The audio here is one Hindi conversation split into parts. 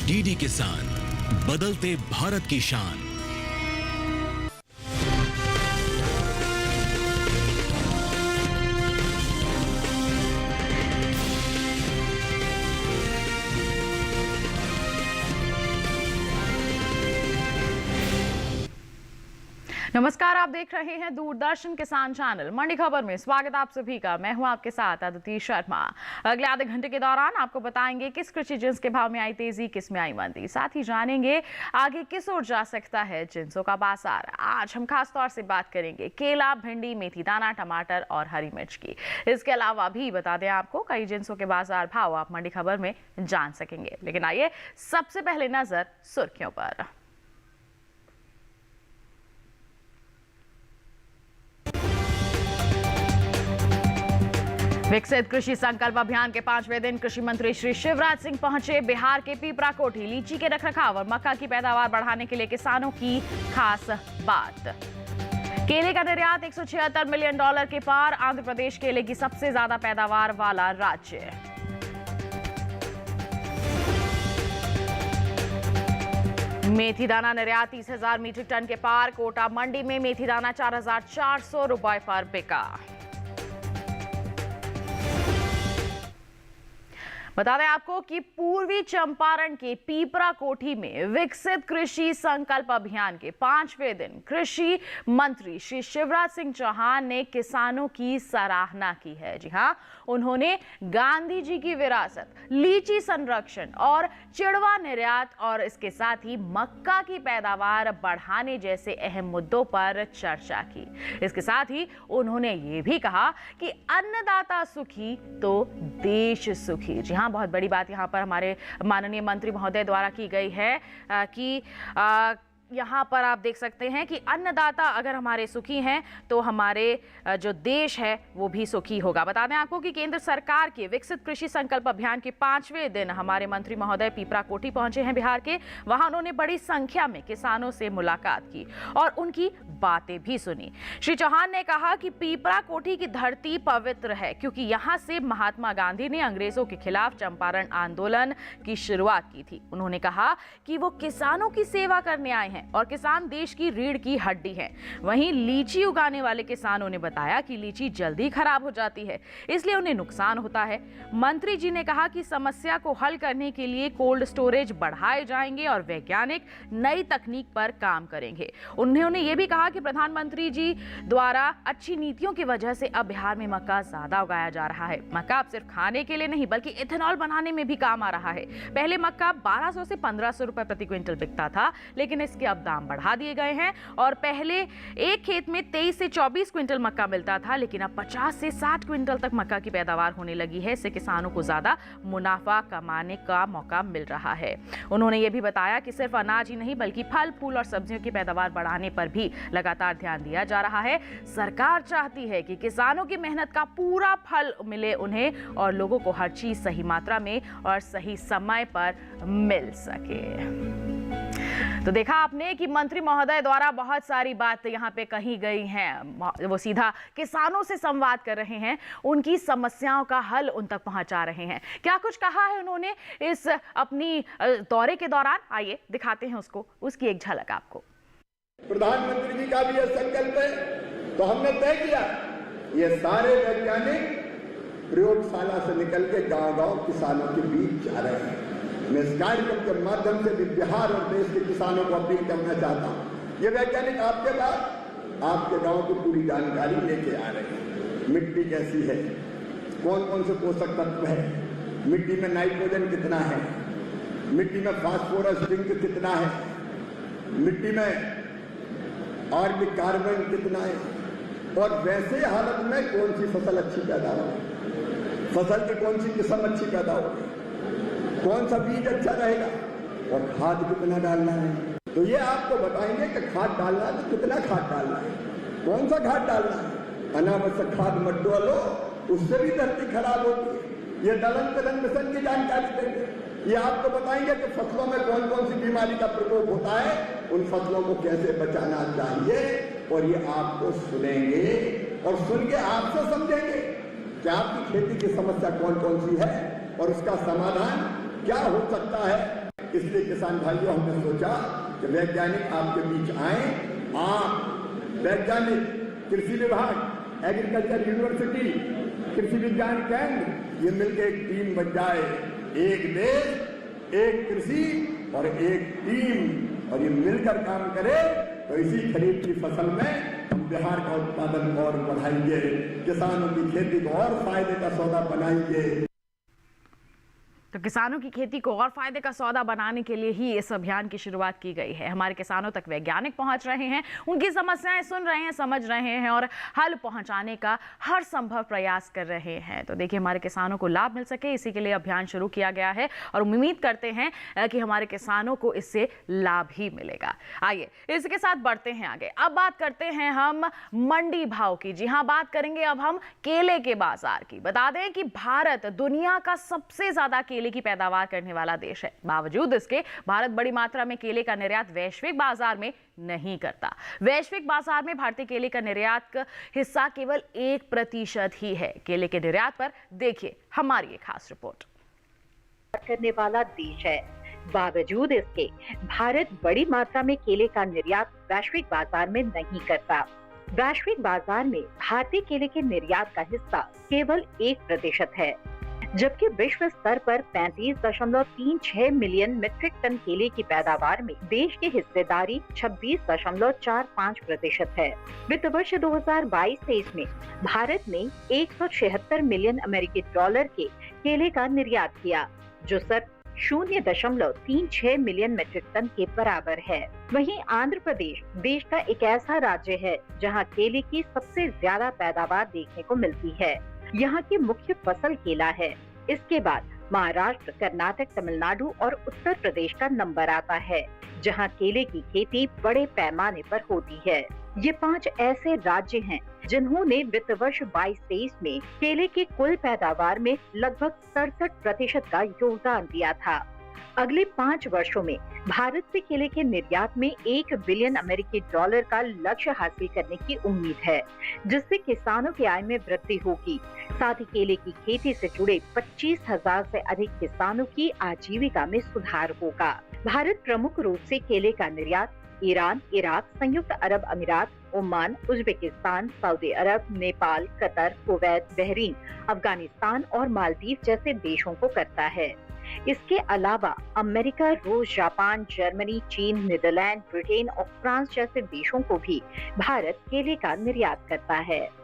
डीडी किसान, बदलते भारत की शान। नमस्कार, आप देख रहे हैं दूरदर्शन किसान चैनल। मंडी खबर में स्वागत आप सभी का। मैं हूं आपके साथ अदिति शर्मा। अगले आधे घंटे के दौरान आपको बताएंगे किस कृषि जिंस के भाव में आई तेजी, किस में आई मंदी। साथ ही जानेंगे आगे किस ओर जा सकता है जिंसों का बाजार। आज हम खास तौर से बात करेंगे केला, भिंडी, मेथी दाना, टमाटर और हरी मिर्च की। इसके अलावा भी बता दें आपको कई जिंसों के बाजार भाव आप मंडी खबर में जान सकेंगे। लेकिन आइए सबसे पहले नजर सुर्खियों पर। विकसित कृषि संकल्प अभियान के 5वें दिन कृषि मंत्री श्री शिवराज सिंह पहुंचे बिहार के पीपरा कोठी। लीची के रखरखाव और मक्का की पैदावार बढ़ाने के लिए किसानों की खास बात। केले का निर्यात $176 मिलियन के पार। आंध्र प्रदेश केले की सबसे ज्यादा पैदावार वाला राज्य। मेथी दाना निर्यात 30,000 मीट्रिक टन के पार। कोटा मंडी में मेथी दाना 4,400 रुपए पर बिका। बता दें आपको कि पूर्वी चंपारण के पीपरा कोठी में विकसित कृषि संकल्प अभियान के 5वें दिन कृषि मंत्री श्री शिवराज सिंह चौहान ने किसानों की सराहना की है। जी हां, उन्होंने गांधी जी की विरासत, लीची संरक्षण और चिड़वा निर्यात और इसके साथ ही मक्का की पैदावार बढ़ाने जैसे अहम मुद्दों पर चर्चा की। इसके साथ ही उन्होंने ये भी कहा कि अन्नदाता सुखी तो देश सुखी। जी हां, बहुत बड़ी बात यहां पर हमारे माननीय मंत्री महोदय द्वारा की गई है कि यहाँ पर आप देख सकते हैं कि अन्नदाता अगर हमारे सुखी हैं तो हमारे जो देश है वो भी सुखी होगा। बता दें आपको कि केंद्र सरकार के विकसित कृषि संकल्प अभियान के 5वें दिन हमारे मंत्री महोदय पीपरा कोठी पहुंचे हैं बिहार के। वहां उन्होंने बड़ी संख्या में किसानों से मुलाकात की और उनकी बातें भी सुनी। श्री चौहान ने कहा कि पीपरा कोठी की धरती पवित्र है क्योंकि यहाँ से महात्मा गांधी ने अंग्रेजों के खिलाफ चंपारण आंदोलन की शुरुआत की थी। उन्होंने कहा कि वो किसानों की सेवा करने आए हैं और किसान देश की रीढ़ की हड्डी है। वहीं लीची उगाने वाले किसानों ने बताया कि लीची जल्दी खराब हो जाती है, इसलिए उन्हें नुकसान होता है। मंत्री जी ने कहा कि समस्या को हल करने के लिए कोल्ड स्टोरेज बढ़ाए जाएंगे और वैज्ञानिक नई तकनीक पर काम करेंगे। उन्होंने ये भी कहा कि प्रधानमंत्री जी द्वारा अच्छी नीतियों की वजह से अब बिहार में मक्का ज्यादा उगाया जा रहा है। मक्का अब सिर्फ खाने के लिए नहीं बल्कि इथेनॉल बनाने में भी काम आ रहा है। पहले मक्का 1200 से 1500 रुपए प्रति क्विंटल बिकता था, लेकिन इसके अब दाम बढ़ा दिए गए हैं और पहले एक खेत में 23 से 24 क्विंटल मक्का मिलता था, लेकिन अब 50 से 60 क्विंटल तक मक्का की पैदावार होने लगी है। इससे किसानों को ज्यादा मुनाफा कमाने का मौका मिल रहा है। उन्होंने ये भी बताया कि सिर्फ अनाज ही नहीं बल्कि फल, फूल और सब्जियों की पैदावार बढ़ाने पर भी लगातार ध्यान दिया जा रहा है। सरकार चाहती है कि किसानों की मेहनत का पूरा फल मिले उन्हें और लोगों को हर चीज सही मात्रा में और सही समय पर मिल सके। तो देखा आपने कि मंत्री महोदय द्वारा बहुत सारी बात यहाँ पे कही गई हैं। वो सीधा किसानों से संवाद कर रहे हैं, उनकी समस्याओं का हल उन तक पहुंचा रहे हैं। क्या कुछ कहा है उन्होंने इस अपनी दौरे के दौरान, आइए दिखाते हैं उसकी एक झलक आपको। प्रधानमंत्री जी का भी यह संकल्प है तो हमने तय किया ये सारे वैज्ञानिक प्रयोगशाला से निकल के गांव-गांव किसानों के बीच जा रहे हैं। मैं इस कार्यक्रम के माध्यम से भी बिहार और देश के किसानों को अपील करना चाहता हूं। ये वैज्ञानिक आपके पास आपके गांव की पूरी जानकारी लेके आ रहे हैं। मिट्टी कैसी है, कौन कौन से पोषक तत्व है, मिट्टी में नाइट्रोजन कितना है, मिट्टी में फास्फोरस, जिंक कितना है, मिट्टी में ऑर्गेनिक कार्बन कितना है और वैसे हालत में कौन सी फसल अच्छी पैदा होगी, फसल की कौन सी किस्म अच्छी पैदा होगी, कौन सा बीज अच्छा रहेगा और खाद कितना डालना है। तो ये आपको बताएंगे कि खाद डालना है तो कितना खाद डालना है, कौन सा खाद डालना है। अनावश्यक खाद मत डालो, उससे भी धरती खराब होती है। ये दलहन तिलहन मिशन की जानकारी देंगे। ये आपको बताएंगे कि फसलों में कौन कौन सी बीमारी का प्रकोप होता है, उन फसलों को कैसे बचाना चाहिए और ये आपको सुनेंगे और सुन के आपसे समझेंगे कि आपकी खेती की समस्या कौन कौन सी है और उसका समाधान क्या हो सकता है। इसलिए किसान भाइयों हमने सोचा कि वैज्ञानिक आपके बीच आए, आप वैज्ञानिक, कृषि विभाग, एग्रीकल्चर यूनिवर्सिटी, कृषि विज्ञान केंद्र, ये मिलकर एक टीम बन जाए, एक देश, एक कृषि और एक टीम, और ये मिलकर काम करे तो इसी खरीफ की फसल में हम बिहार का उत्पादन और बढ़ाएंगे, किसानों की खेती को और फायदे का सौदा बनाएंगे। तो किसानों की खेती को और फायदे का सौदा बनाने के लिए ही इस अभियान की शुरुआत की गई है। हमारे किसानों तक वैज्ञानिक पहुंच रहे हैं, उनकी समस्याएं सुन रहे हैं, समझ रहे हैं और हल पहुंचाने का हर संभव प्रयास कर रहे हैं। तो देखिए, हमारे किसानों को लाभ मिल सके, इसी के लिए अभियान शुरू किया गया है और उम्मीद करते हैं कि हमारे किसानों को इससे लाभ ही मिलेगा। आइए इसके साथ बढ़ते हैं आगे। अब बात करते हैं हम मंडी भाव की। जी हाँ, बात करेंगे अब हम केले के बाजार की। बता दें कि भारत दुनिया का सबसे ज्यादा केले की पैदावार करने वाला देश है। बावजूद इसके भारत बड़ी मात्रा में केले का निर्यात वैश्विक बाजार में नहीं करता। वैश्विक बाजार में भारतीय केले का निर्यात का हिस्सा केवल 1% ही है। केले के निर्यात पर देखिए हमारी एक खास रिपोर्ट। करने वाला देश है, बावजूद इसके भारत बड़ी मात्रा में केले का निर्यात वैश्विक बाजार में नहीं करता। वैश्विक बाजार में भारतीय केले के निर्यात का हिस्सा केवल 1% है, जबकि विश्व स्तर पर 35.36 मिलियन मीट्रिक टन केले की पैदावार में देश की हिस्सेदारी 26.45% है। वित्त वर्ष 2022-23 में भारत ने 176 मिलियन अमेरिकी डॉलर के केले का निर्यात किया, जो सिर्फ 0.36 मिलियन मीट्रिक टन के बराबर है। वहीं आंध्र प्रदेश देश का एक ऐसा राज्य है जहां केले की सबसे ज्यादा पैदावार देखने को मिलती है। यहाँ की मुख्य फसल केला है। इसके बाद महाराष्ट्र, कर्नाटक, तमिलनाडु और उत्तर प्रदेश का नंबर आता है, जहाँ केले की खेती बड़े पैमाने पर होती है। ये 5 ऐसे राज्य हैं जिन्होंने वित्त वर्ष 22-23 में केले की कुल पैदावार में लगभग 67% का योगदान दिया था। अगले 5 वर्षों में भारत से केले के निर्यात में 1 बिलियन अमेरिकी डॉलर का लक्ष्य हासिल करने की उम्मीद है, जिससे किसानों की आय में वृद्धि होगी। साथ ही केले की खेती से जुड़े 25,000 से अधिक किसानों की आजीविका में सुधार होगा। भारत प्रमुख रूप से केले का निर्यात ईरान, इराक, संयुक्त अरब अमीरात, ओमान, उज्बेकिस्तान, सऊदी अरब, Nepal, Qatar, Kuwait, Bahrain, Afghanistan और मालदीव जैसे देशों को करता है। इसके अलावा अमेरिका, रूस, जापान, जर्मनी, चीन, नीदरलैंड, ब्रिटेन और फ्रांस जैसे देशों को भी भारत केले का निर्यात करता है।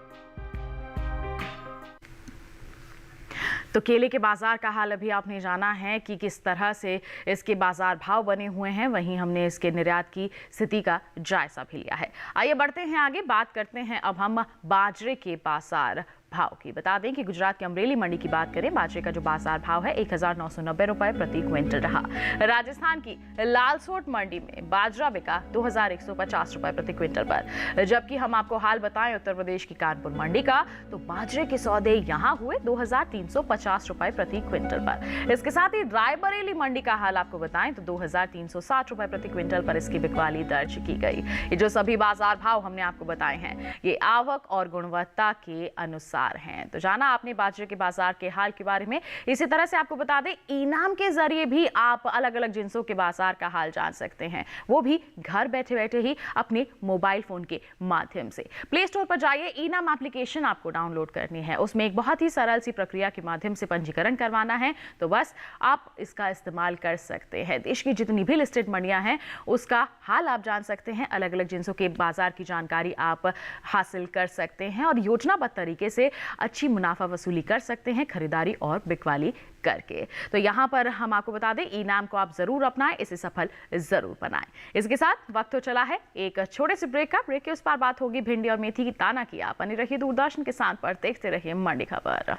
तो केले के बाजार का हाल अभी आपने जाना है कि किस तरह से इसके बाजार भाव बने हुए हैं, वहीं हमने इसके निर्यात की स्थिति का जायजा भी लिया है। आइए बढ़ते हैं आगे, बात करते हैं अब हम बाजरे के बाजार भाव की। बता दें कि गुजरात की अमरेली मंडी की बात करें, बाजरे का जो बाजार भाव है 1990 रुपए प्रति क्विंटल रहा। राजस्थान की लालसोट मंडी में बाजरा बिका 2150 रुपए प्रति क्विंटल पर। जबकि हम आपको हाल बताएं उत्तर प्रदेश की कानपुर मंडी का, तो बाजरे के सौदे यहां हुए 2350 रुपए प्रति क्विंटल पर। इसके साथ ही रायबरेली मंडी का हाल आपको बताएं तो 2360 रुपए प्रति क्विंटल पर इसकी बिकवाली दर्ज की गई। ये जो सभी बाजार भाव हमने आपको बताए हैं, ये आवक और गुणवत्ता के अनुसार हैं। तो जाना आपने बाजरे के बाजार के हाल के बारे में। इसी तरह से आपको बता दें, इनाम के जरिए भी आप अलग अलग जिन्सों के बाजार का हाल जान सकते हैं, वो भी घर बैठे बैठे ही अपने मोबाइल फोन के माध्यम से। प्ले स्टोर पर जाइए, इनाम एप्लीकेशन आपको डाउनलोड करनी है। उसमें एक बहुत ही सरल सी प्रक्रिया के माध्यम से पंजीकरण करवाना है, तो बस आप इसका इस्तेमाल कर सकते हैं। देश की जितनी भी लिस्टेड मंडियां हैं उसका हाल आप जान सकते हैं, अलग अलग जिन्सों के बाजार की जानकारी आप हासिल कर सकते हैं और योजनाबद्ध तरीके से अच्छी मुनाफा वसूली कर सकते हैं खरीदारी और बिकवाली करके। तो यहाँ पर हम आपको बता दें, इनाम को आप जरूर अपनाएं, इसे सफल जरूर बनाएं। इसके साथ वक्त तो चला है एक छोटे से ब्रेक का। ब्रेक के उस पार बात होगी भिंडी और मेथी की ताना की। आप बने रहिए दूरदर्शन किसान पर, देखते रहिए मंडी खबर।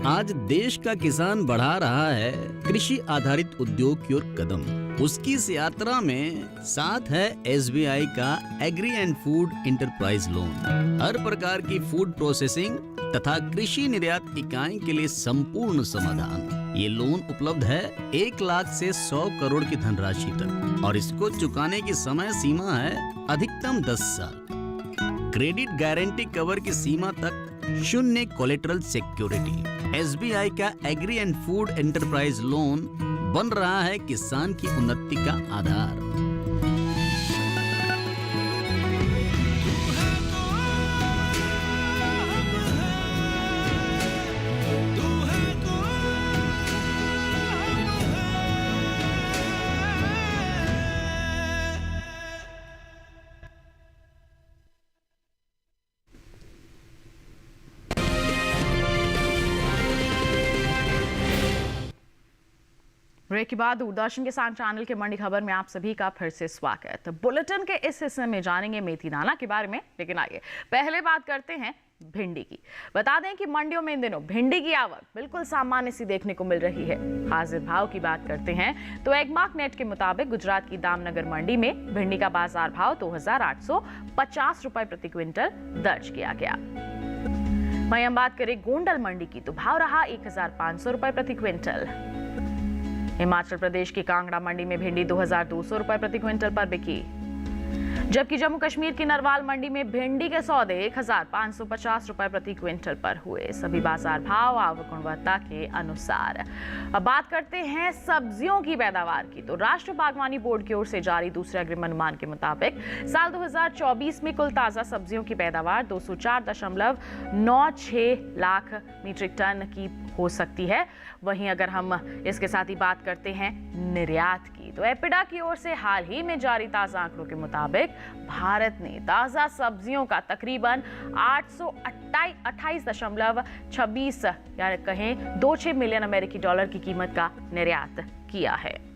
आज देश का किसान बढ़ा रहा है कृषि आधारित उद्योग की ओर कदम। उसकी इस यात्रा में साथ है SBI का agri and food enterprise loan. हर प्रकार की फूड प्रोसेसिंग तथा कृषि निर्यात इकाई के लिए संपूर्ण समाधान। ये लोन उपलब्ध है 1 लाख से 100 करोड़ की धनराशि तक और इसको चुकाने की समय सीमा है अधिकतम 10 साल। क्रेडिट गारंटी कवर की सीमा तक शून्य कोलेटरल सिक्योरिटी। SBI का agri and food enterprise loan बन रहा है किसान की उन्नति का आधार। ब्रेक के बाद दूरदर्शन किसान चैनल के मंडी खबर में आप सभी का फिर से स्वागत। बुलेटिन के इस हिस्से में जानेंगे मेथी दाना के बारे में, लेकिन आइए पहले बात करते हैं भिंडी की। बता दें कि मंडियों में इन दिनों भिंडी की आवक बिल्कुल सामान्य सी देखने को मिल रही है। हाजिर भाव की बात करते हैं तो एगमार्क नेट के मुताबिक गुजरात की दामनगर मंडी में भिंडी का बाजार भाव 2850 रुपए प्रति क्विंटल दर्ज किया गया। वहीं हम बात करें गोंडल मंडी की तो भाव रहा 1500 रुपए प्रति क्विंटल। हिमाचल प्रदेश की कांगड़ा मंडी में भिंडी 2200 रुपए प्रति क्विंटल पर बिकी, जबकि जम्मू कश्मीर की नरवाल मंडी में भिंडी के सौदे 1550 रुपए प्रति क्विंटल पर हुए। सभी बाजार भाव आवक गुणवत्ता के अनुसार। अब बात करते हैं सब्जियों की पैदावार की तो राष्ट्रीय बागवानी बोर्ड की ओर से जारी दूसरे अग्रिम अनुमान के मुताबिक साल 2024 में कुल ताजा सब्जियों की पैदावार 204.96 लाख मीट्रिक टन की हो सकती है। वहीं अगर हम इसके साथ ही बात करते हैं निर्यात की तो एपिडा की ओर से हाल ही में जारी ताजा आंकड़ों के मुताबिक भारत ने ताजा सब्जियों का तकरीबन 828.26 यानी कहें 26 मिलियन अमेरिकी डॉलर की कीमत का निर्यात किया है।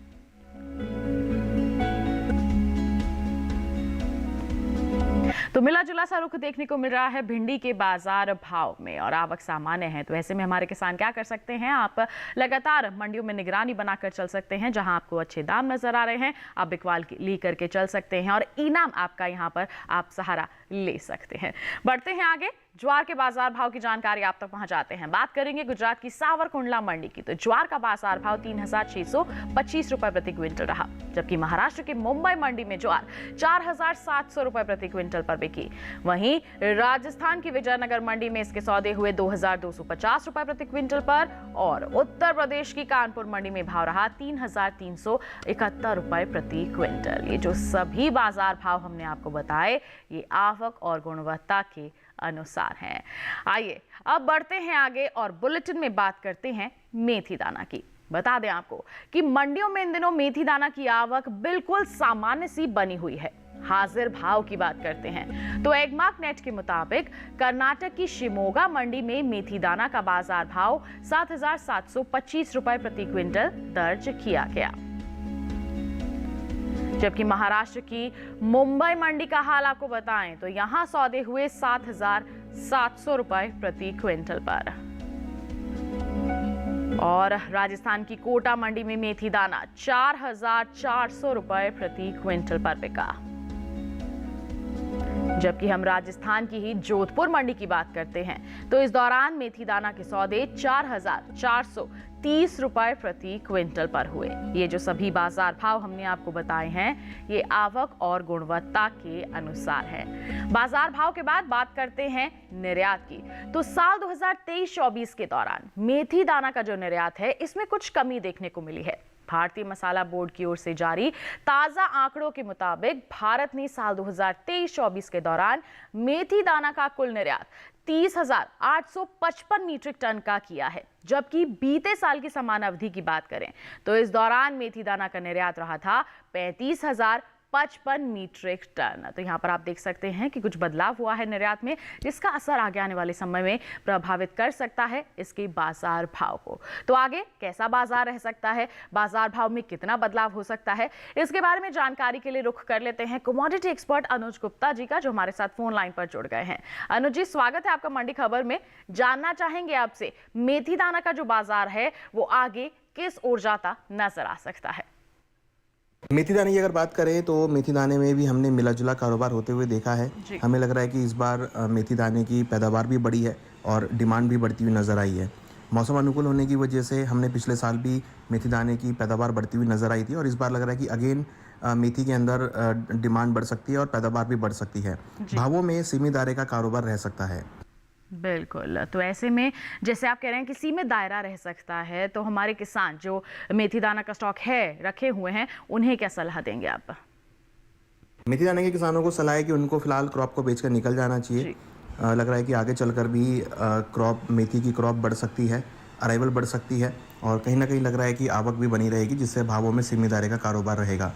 तो मिला जुला सा रुख देखने को मिल रहा है भिंडी के बाजार भाव में और आवक सामान्य है। तो ऐसे में हमारे किसान क्या कर सकते हैं, आप लगातार मंडियों में निगरानी बनाकर चल सकते हैं। जहां आपको अच्छे दाम नजर आ रहे हैं आप बिकवाल ली करके चल सकते हैं और इनाम आपका यहां पर आप सहारा ले सकते हैं। बढ़ते हैं आगे, ज्वार के बाजार भाव की जानकारी आप तक पहुंचाते हैं। बात करेंगे गुजरात की सावरकुंडला मंडी की तो ज्वार का बाजार भाव 3625 रुपए प्रति क्विंटल रहा, जबकि महाराष्ट्र की मुंबई मंडी में ज्वार 4700 रुपए प्रति क्विंटल पर बिकी। वहीं राजस्थान की विजयनगर मंडी में इसके सौदे हुए 2250 रुपए प्रति क्विंटल पर और उत्तर प्रदेश की कानपुर मंडी में भाव रहा 3371 रुपए प्रति क्विंटल। ये जो सभी बाजार भाव हमने आपको बताए ये आवक और गुणवत्ता के अनुसार हैं। आइए अब बढ़ते हैं आगे और बुलेटिन में बात करते हैं मेथी दाना की। बता दें आपको कि मंडियों में इन दिनों मेथी दाना की आवक बिल्कुल सामान्य सी बनी हुई है। हाजिर भाव की बात करते हैं तो एगमार्क नेट के मुताबिक कर्नाटक की शिमोगा मंडी में मेथी दाना का बाजार भाव 7725 रुपए प्रति क्विंटल दर्ज किया गया, जबकि महाराष्ट्र की मुंबई मंडी का हाल आपको बताएं तो यहां सौदे हुए 7700 रुपए प्रति क्विंटल पर और राजस्थान की कोटा मंडी में मेथी दाना 4400 रुपए प्रति क्विंटल पर बिका। जबकि हम राजस्थान की ही जोधपुर मंडी की बात करते हैं तो इस दौरान मेथी दाना के सौदे 4430 रुपए प्रति क्विंटल पर हुए। ये जो सभी बाजार भाव हमने आपको बताए हैं ये आवक और गुणवत्ता के अनुसार है। बाजार भाव के बाद बात करते हैं निर्यात की तो साल 2023-24 के दौरान मेथी दाना का जो निर्यात है इसमें कुछ कमी देखने को मिली है। भारतीय मसाला बोर्ड की ओर से जारी ताजा आंकड़ों के मुताबिक भारत ने साल 2023-24 के दौरान मेथी दाना का कुल निर्यात 30,855 मीट्रिक टन का किया है, जबकि बीते साल की समान अवधि की बात करें तो इस दौरान मेथी दाना का निर्यात रहा था 35,055 मीट्रिक टन। तो यहाँ पर आप देख सकते हैं कि कुछ बदलाव हुआ है निर्यात में, जिसका असर आगे आने वाले समय में प्रभावित कर सकता है इसके बाजार भाव को। तो आगे कैसा बाजार रह सकता है, बाजार भाव में कितना बदलाव हो सकता है, इसके बारे में जानकारी के लिए रुख कर लेते हैं कमोडिटी एक्सपर्ट अनुज गुप्ता जी का, जो हमारे साथ फोन लाइन पर जुड़ गए हैं। अनुज जी, स्वागत है आपका मंडी खबर में। जानना चाहेंगे आपसे मेथी दाना का जो बाजार है वो आगे किस ओर जाता नजर आ सकता है। मेथी दाने की अगर बात करें तो मेथी दाने में भी हमने मिला जुला कारोबार होते हुए देखा है। हमें लग रहा है कि इस बार मेथी दाने की पैदावार भी बढ़ी है और डिमांड भी बढ़ती हुई नज़र आई है। मौसम अनुकूल होने की वजह से हमने पिछले साल भी मेथी दाने की पैदावार बढ़ती हुई नज़र आई थी और इस बार लग रहा है कि अगेन मेथी के अंदर डिमांड बढ़ सकती है और पैदावार भी बढ़ सकती है। भावों में सीमित दायरे का कारोबार रह सकता है। बिल्कुल। तो ऐसे में जैसे आप कह रहे हैं कि सीमित दायरा रह सकता है, तो हमारे किसान जो मेथी दाना का स्टॉक है रखे हुए हैं, उन्हें क्या सलाह देंगे आप? मेथी दाने के किसानों को सलाह है कि उनको फिलहाल क्रॉप को बेचकर निकल जाना चाहिए। लग रहा है कि आगे चलकर भी मेथी की क्रॉप बढ़ सकती है, अराइवल बढ़ सकती है, और कहीं ना कहीं लग रहा है कि आवक भी बनी रहेगी, जिससे भावों में सीमित दायरे का कारोबार रहेगा।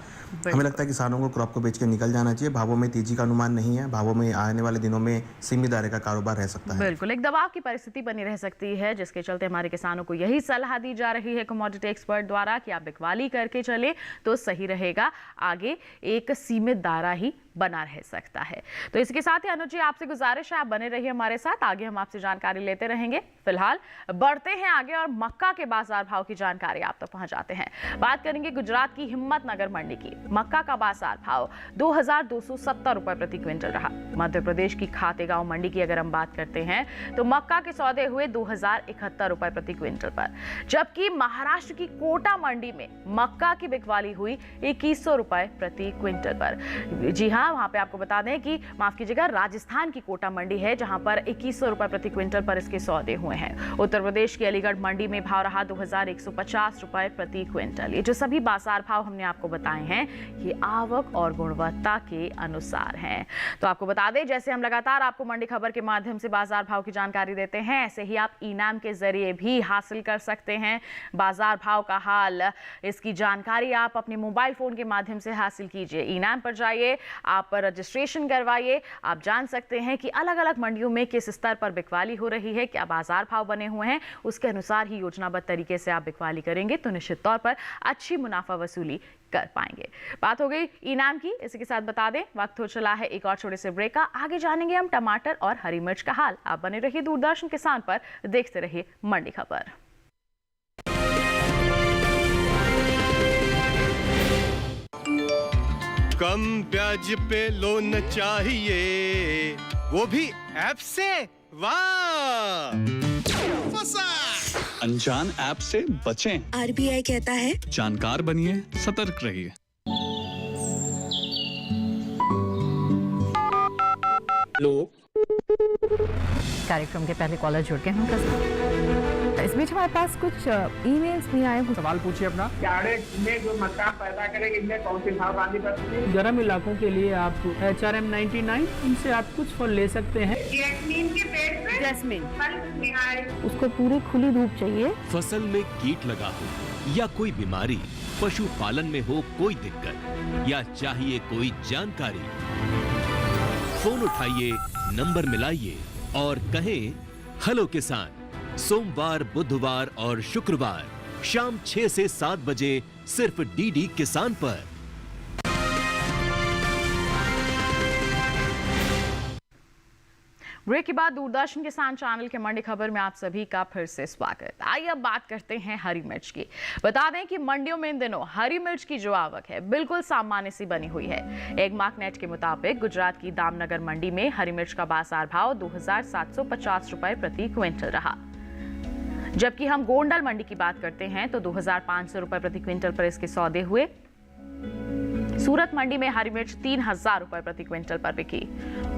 हमें लगता है किसानों को क्रॉप को बेच के निकल जाना चाहिए। भावों में तेजी का अनुमान नहीं है, भावों में आने वाले दिनों में सीमित दायरे का कारोबार रह सकता है। बिल्कुल, एक दबाव की परिस्थिति बनी रह सकती है, जिसके चलते हमारे किसानों को यही सलाह दी जा रही है कमोडिटी एक्सपर्ट द्वारा कि आप बिकवाली करके चले तो सही रहेगा, आगे एक सीमित दायरा ही बना रह सकता है। तो इसके साथ ही अनुज जी, आपसे गुजारिश है आप बने रहिए हमारे साथ, आगे हम आपसे जानकारी लेते रहेंगे। फिलहाल बढ़ते हैं आगे और मक्का के बाजार भाव की जानकारी आप तक पहुंचाते हैं। बात करेंगे गुजरात की हिम्मतनगर मंडी की। मक्का का बाजार भाव 2270 रुपए प्रति क्विंटल रहा। मध्य प्रदेश की खातेगांव मंडी की अगर हम बात करते हैं तो मक्का के सौदे हुए 2071 रुपए प्रति क्विंटल पर, जबकि महाराष्ट्र की कोटा मंडी में मक्का की बिकवाली हुई 2100 रुपए प्रति क्विंटल पर। जी हाँ, वहां पे आपको बता दें कि माफ कीजिएगा, राजस्थान की कोटा मंडी है जहां पर 2100 रुपए प्रति क्विंटल पर इसके सौदे हुए हैं। उत्तर प्रदेश की अलीगढ़ मंडी में भाव रहा 2150 रुपए प्रति क्विंटल। ये जो सभी बाजार भाव हमने आपको बताए हैं, ये आवक और गुणवत्ता के अनुसार हैं। तो आपको बता दें, जैसे हम लगातार आपको मंडी खबर के माध्यम से बाजार भाव की जानकारी देते हैं, ऐसे ही आप इनाम के जरिए भी हासिल कर सकते हैं बाजार भाव का हाल। इसकी जानकारी आप अपने मोबाइल फोन के माध्यम से हासिल कीजिए। इनाम पर जाइए, आप रजिस्ट्रेशन करवाइए, आप जान सकते हैं कि अलग अलग मंडियों में किस स्तर पर बिकवाली हो रही है, क्या बाजार भाव बने हुए हैं, उसके अनुसार ही योजनाबद्ध तरीके से आप बिकवाली करेंगे तो निश्चित तौर पर अच्छी मुनाफा वसूली कर पाएंगे। बात हो गई इनाम की, इसी के साथ बता दें वक्त हो चला है एक और छोटे से ब्रेक का। आगे जानेंगे हम टमाटर और हरी मिर्च का हाल। आप बने रहिए दूरदर्शन किसान पर, देखते रहिए मंडी खबर। कम ब्याज पे लोन चाहिए, वो भी ऐप से। वाह, फंसा। अनजान ऐप से बचें। आरबीआई कहता है जानकार बनिए, सतर्क रहिए। लोग कार्यक्रम के पहले कॉलर जुड़ गए हैं। इस बीच हमारे पास कुछ ईमेल्स भी आए हैं। सवाल पूछिए अपना। में जो मकान पैदा करेंगे, इनमें कौन सी भाव बांधी पड़ती है? गर्म इलाकों के लिए आप HRM 99 इनसे आप कुछ फल ले सकते हैं। जैस्मीन के पेड़ पे जैस्मीन फल निहार, उसको पूरी खुली धूप चाहिए। फसल में कीट लगा हो या कोई बीमारी, पशुपालन में हो कोई दिक्कत या चाहिए कोई जानकारी, फोन उठाइए, नंबर मिलाइए और कहें हेलो किसान। सोमवार, बुधवार और शुक्रवार शाम 6 से 7 बजे सिर्फ डीडी किसान पर। ब्रेक के बाद दूरदर्शन किसान चैनल के मंडी खबर में आप सभी का फिर से स्वागत। आइए अब बात करते हैं हरी मिर्च की। बता दें कि मंडियों में इन दिनों हरी मिर्च की जो आवक है बिल्कुल सामान्य सी बनी हुई है। एगमार्क नेट के मुताबिक गुजरात की दामनगर मंडी में हरी मिर्च का बाजार भाव 2750 रुपए प्रति क्विंटल रहा, जबकि हम गोंडल मंडी की बात करते हैं तो 2500 रुपए प्रति क्विंटल पर इसके सौदे हुए। सूरत मंडी में हरी मिर्च 3000 रुपए प्रति क्विंटल पर बिकी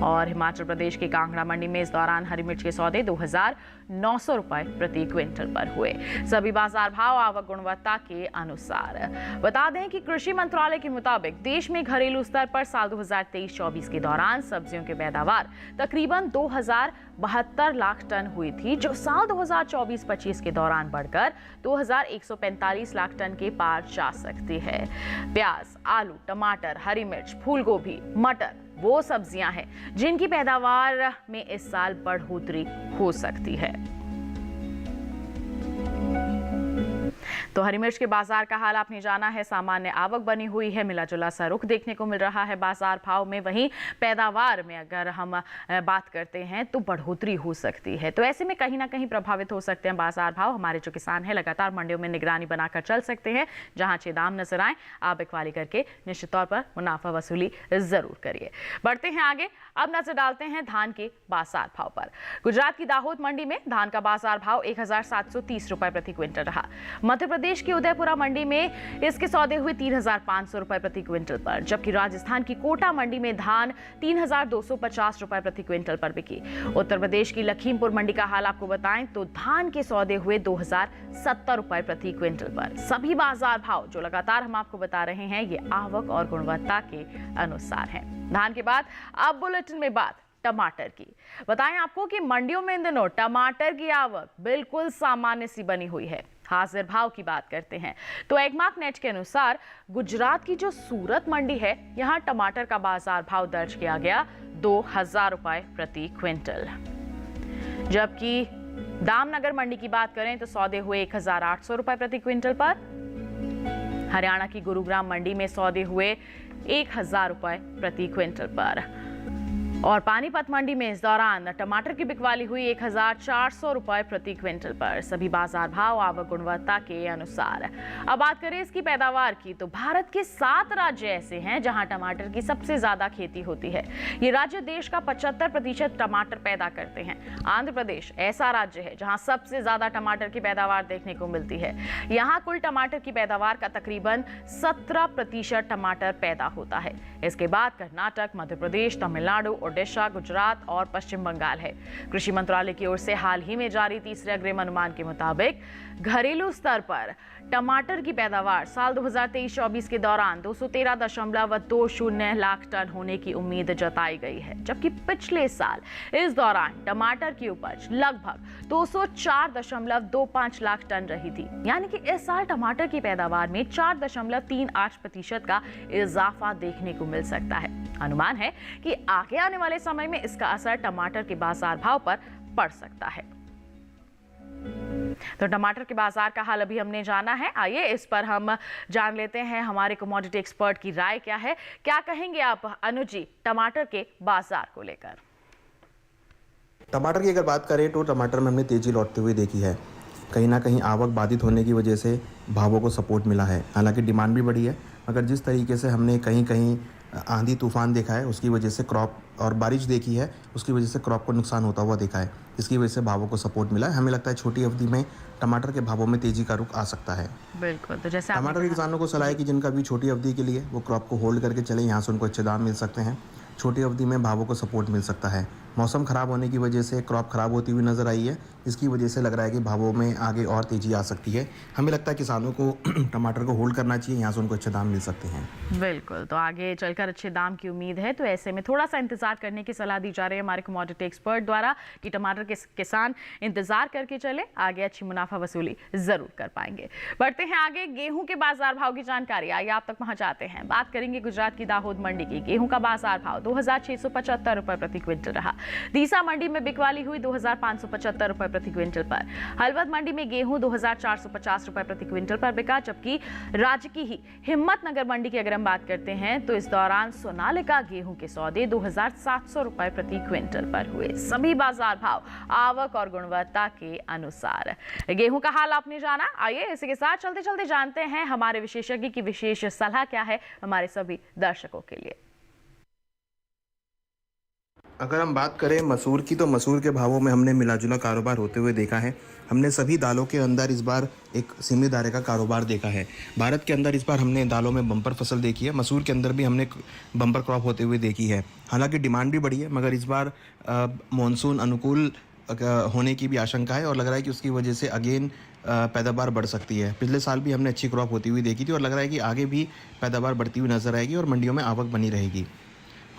और हिमाचल प्रदेश के कांगड़ा मंडी में इस दौरान हरी मिर्च के सौदे 2900 रुपए प्रति क्विंटल पर हुए। सभी बाजार भाव आवक गुणवत्ता के अनुसार। बता दें कि कृषि मंत्रालय के मुताबिक देश में घरेलू स्तर पर साल 2023-24 के दौरान सब्जियों की पैदावार तकरीबन 2072 लाख टन हुई थी, जो साल 2024-25 के दौरान बढ़कर 2145 लाख टन के पार जा सकती है। प्याज, आलू, टमाटर, हरी मिर्च, फूल गोभी, मटर वो सब्जियां हैं जिनकी पैदावार में इस साल बढ़ोतरी हो सकती है। तो हरी मिर्च के बाजार का हाल आपने जाना है। सामान्य आवक बनी हुई है, मिला जुला सा रुख देखने को मिल रहा है बाजार भाव में। वहीं पैदावार में अगर हम बात करते हैं तो बढ़ोतरी हो सकती है, तो ऐसे में कहीं ना कहीं प्रभावित हो सकते हैं बाजार भाव। हमारे जो किसान हैं लगातार मंडियों में निगरानी बनाकर चल सकते हैं। जहां अच्छे दाम नजर आए आप बिकवाली करके निश्चित तौर पर मुनाफा वसूली जरूर करिए। बढ़ते हैं आगे, अब नजर डालते हैं धान के बाजार भाव पर। गुजरात की दाहोद मंडी में धान का बाजार भाव 1730 रुपए प्रति क्विंटल रहा। मध्य मध्य प्रदेश की उदयपुरा मंडी में इसके सौदे हुए 3,500 रुपए प्रति क्विंटल पर, जबकि राजस्थान की कोटा मंडी में धान 3,250 रुपए प्रति क्विंटल पर बिकी। उत्तर प्रदेश की लखीमपुर मंडी का हाल आपको बताएं तो धान के सौदे हुए 2,070 रुपए प्रति क्विंटल पर। सभी बाजार भाव जो लगातार हम आपको बता रहे हैं ये आवक और गुणवत्ता के अनुसार हैं। धान के बाद अब बुलेटिन में बात टमाटर की। बताएं आपको कि मंडियों में इन दिनों टमाटर की आवक बिल्कुल सामान्य सी बनी हुई है। हाजिर भाव की बात करते हैं तो एगमार्क नेट के अनुसार गुजरात की जो सूरत मंडी है, यहां टमाटर का बाजार भाव दर्ज किया गया 2,000 रुपए प्रति क्विंटल। जबकि दामनगर मंडी की बात करें तो सौदे हुए 1,800 रुपए प्रति क्विंटल पर। हरियाणा की गुरुग्राम मंडी में सौदे हुए 1,000 रुपए प्रति क्विंटल पर। और पानीपत मंडी में इस दौरान टमाटर की बिकवाली हुई 1,400 रुपए प्रति क्विंटल पर। सभी बाजार भाव आवक गुणवत्ता के अनुसार। अब बात करें इसकी पैदावार की तो भारत के 7 राज्य ऐसे हैं जहां टमाटर की सबसे ज्यादा खेती होती है। ये राज्य देश का 75% टमाटर पैदा करते हैं। आंध्र प्रदेश ऐसा राज्य है जहां सबसे ज्यादा टमाटर की पैदावार देखने को मिलती है। यहाँ कुल टमाटर की पैदावार का तकरीबन 17% टमाटर पैदा होता है। इसके बाद कर्नाटक, मध्य प्रदेश, तमिलनाडु, ओडिशा, गुजरात और पश्चिम बंगाल है। कृषि मंत्रालय की ओर से हाल ही में जारी तीसरे अग्रिम अनुमान के मुताबिक घरेलू स्तर पर टमाटर की पैदावार साल 2023-24 के दौरान 213.20 लाख टन होने की उम्मीद जताई गई है, जबकि पिछले साल इस दौरान टमाटर की उपज लगभग 204.25 लाख टन रही थी। यानी कि इस साल टमाटर की पैदावार में 4.38% का इजाफा देखने को मिल सकता है। अनुमान है कि आगे आने वाले समय में इसका असर टमाटर के बाजार भाव पर पड़ सकता है। तो टमाटर के बाजार का हाल अभी हमने जाना है। आइए इस पर हम जान लेते हैं हमारे कमोडिटी एक्सपर्ट की राय क्या है। क्या कहेंगे आप अनुज जी टमाटर के बाजार को लेकर? टमाटर की अगर बात करें तो टमाटर में हमने तेजी लौटते हुए देखी है। कहीं ना कहीं आवक बाधित होने की वजह से भावों को सपोर्ट मिला है। हालांकि डिमांड भी बढ़ी है, मगर जिस तरीके से हमने कहीं कहीं आंधी तूफान देखा है उसकी वजह से क्रॉप और बारिश देखी है उसकी वजह से क्रॉप को नुकसान होता हुआ देखा है। इसकी वजह से भावों को सपोर्ट मिला है। हमें लगता है छोटी अवधि में टमाटर के भावों में तेजी का रुख आ सकता है। बिल्कुल। तो जैसे टमाटर के किसानों को सलाह है कि जिनका भी छोटी अवधि के लिए वो क्रॉप को होल्ड करके चले, यहाँ से उनको अच्छे दाम मिल सकते हैं। छोटी अवधि में भावों को सपोर्ट मिल सकता है। मौसम खराब होने की वजह से क्रॉप खराब होती हुई नजर आई है। इसकी वजह से लग रहा है कि भावों में आगे और तेजी आ सकती है। हमें लगता है किसानों को टमाटर को होल्ड करना चाहिए, यहाँ से उनको अच्छे दाम मिल सकते हैं। बिल्कुल। तो आगे चलकर अच्छे दाम की उम्मीद है। तो ऐसे में थोड़ा सा इंतजार करने की सलाह दी जा रही है हमारे कमोडिटी एक्सपर्ट द्वारा कि टमाटर के किसान इंतजार करके चले, आगे अच्छी मुनाफा वसूली जरूर कर पाएंगे। बढ़ते हैं आगे गेहूं के बाजार भाव की जानकारी आइए आप तक पहुंचाते हैं। बात करेंगे गुजरात की दाहोद मंडी की। गेहूं का बाजार भाव 2,675 रुपए प्रति क्विंटल रहा। दीसा मंडी में बिकवाली हुई 2,575 रुपए प्रति क्विंटल पर। हलवद मंडी में गेहूं 2,450 रुपए प्रति क्विंटल पर बिका, जबकि राज्य की ही हिम्मतनगर मंडी की अगर हम बात करते हैं तो इस दौरान सोनालिका गेहूं के सौदे 2,700 रुपए प्रति क्विंटल पर हुए। सभी बाजार भाव आवक और गुणवत्ता के अनुसार। गेहूं का हाल आपने जाना। आइए इसी के साथ चलते चलते जानते हैं हमारे विशेषज्ञ की विशेष सलाह क्या है हमारे सभी दर्शकों के लिए। अगर हम बात करें मसूर की तो मसूर के भावों में हमने मिलाजुला कारोबार होते हुए देखा है। हमने सभी दालों के अंदर इस बार एक सीमित दायरे का कारोबार देखा है। भारत के अंदर इस बार हमने दालों में बम्पर फसल देखी है। मसूर के अंदर भी हमने बम्पर क्रॉप होते हुए देखी है। हालांकि डिमांड भी बढ़ी है, मगर इस बार मॉनसून अनुकूल होने की भी आशंका है और लग रहा है कि उसकी वजह से अगेन पैदावार बढ़ सकती है। पिछले साल भी हमने अच्छी क्रॉप होती हुई देखी थी और लग रहा है कि आगे भी पैदावार बढ़ती हुई नजर आएगी और मंडियों में आवक बनी रहेगी।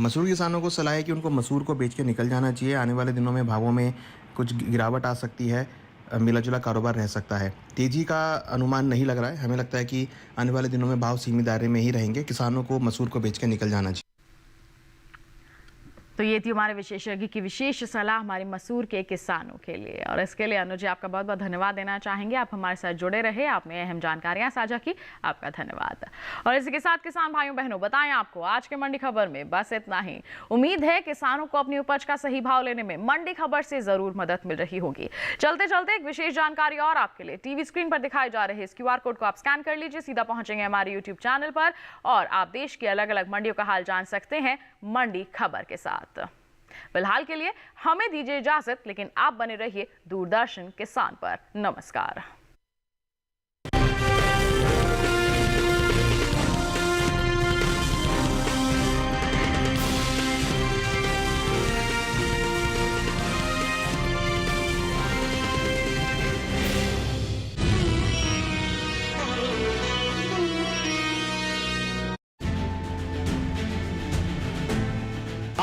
मसूर किसानों को सलाह है कि उनको मसूर को बेच के निकल जाना चाहिए। आने वाले दिनों में भावों में कुछ गिरावट आ सकती है, मिलाजुला कारोबार रह सकता है। तेजी का अनुमान नहीं लग रहा है। हमें लगता है कि आने वाले दिनों में भाव सीमित दायरे में ही रहेंगे। किसानों को मसूर को बेच के निकल जाना चाहिए। तो ये थी हमारे विशेषज्ञ की विशेष सलाह हमारे मसूर के किसानों के लिए। और इसके लिए अनुज जी आपका बहुत बहुत धन्यवाद देना चाहेंगे। आप हमारे साथ जुड़े रहे, आपने अहम जानकारियां साझा की, आपका धन्यवाद। और इसी के साथ किसान भाइयों बहनों बताएं आपको आज के मंडी खबर में बस इतना ही। उम्मीद है किसानों को अपनी उपज का सही भाव लेने में मंडी खबर से जरूर मदद मिल रही होगी। चलते चलते एक विशेष जानकारी और आपके लिए। टीवी स्क्रीन पर दिखाए जा रहे इस QR कोड को आप स्कैन कर लीजिए, सीधा पहुंचेंगे हमारे YouTube चैनल पर और आप देश की अलग अलग मंडियों का हाल जान सकते हैं मंडी खबर के साथ। फिलहाल के लिए हमें दीजिए इजाजत, लेकिन आप बने रहिए दूरदर्शन किसान पर। नमस्कार।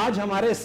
आज हमारे साथ